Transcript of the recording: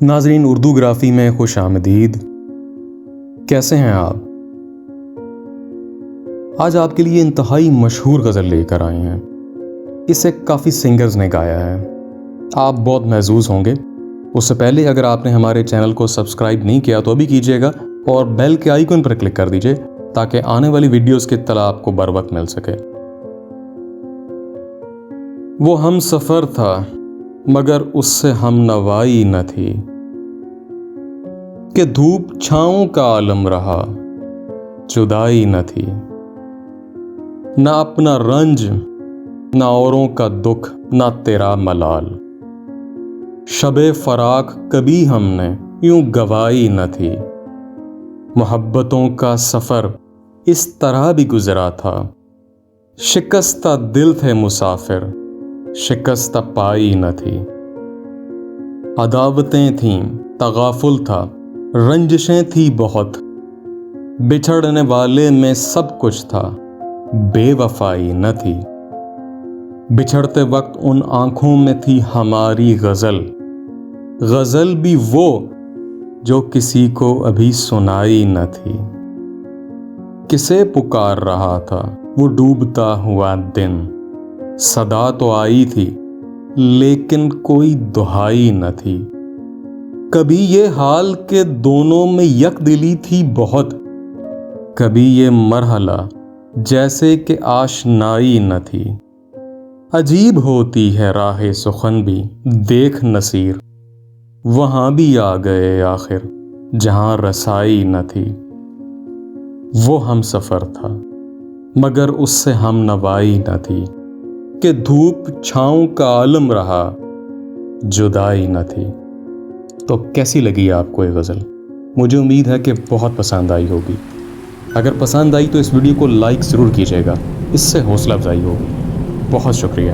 ناظرین، اردو گرافی میں خوش آمدید۔ کیسے ہیں آپ؟ آج آپ کے لیے انتہائی مشہور غزل لے کر آئے ہیں۔ اسے کافی سنگرز نے گایا ہے، آپ بہت محظوظ ہوں گے۔ اس سے پہلے اگر آپ نے ہمارے چینل کو سبسکرائب نہیں کیا تو ابھی کیجیے گا اور بیل کے آئیکن پر کلک کر دیجیے تاکہ آنے والی ویڈیوز کی اطلاع آپ کو بر وقت مل سکے۔ وہ ہم سفر تھا مگر اس سے ہم نوائی نہ تھی، کہ دھوپ چھاؤں کا عالم رہا جدائی نہ تھی۔ نہ اپنا رنج نہ اوروں کا دکھ نہ تیرا ملال، شب فراق کبھی ہم نے یوں گوائی نہ تھی۔ محبتوں کا سفر اس طرح بھی گزرا تھا، شکستہ دل تھے مسافر شکستہ پائی نہ تھی۔ عداوتیں تھیں تغافل تھا رنجشیں تھی بہت، بچھڑنے والے میں سب کچھ تھا بے وفائی نہ تھی۔ بچھڑتے وقت ان آنکھوں میں تھی ہماری غزل، غزل بھی وہ جو کسی کو ابھی سنائی نہ تھی۔ کسے پکار رہا تھا وہ ڈوبتا ہوا دن، صدا تو آئی تھی لیکن کوئی دہائی نہ تھی۔ کبھی یہ حال کہ دونوں میں یک دلی تھی بہت، کبھی یہ مرحلہ جیسے کہ آشنائی نہ تھی۔ عجیب ہوتی ہے راہ سخن بھی دیکھ نصیر، وہاں بھی آ گئے آخر جہاں رسائی نہ تھی۔ وہ ہم سفر تھا مگر اس سے ہم نوائی نہ تھی، کہ دھوپ چھاؤں کا عالم رہا جدائی نہ تھی۔ تو کیسی لگی آپ کو یہ غزل؟ مجھے امید ہے کہ بہت پسند آئی ہوگی۔ اگر پسند آئی تو اس ویڈیو کو لائک ضرور کیجیے گا، اس سے حوصلہ افزائی ہوگی۔ بہت شکریہ۔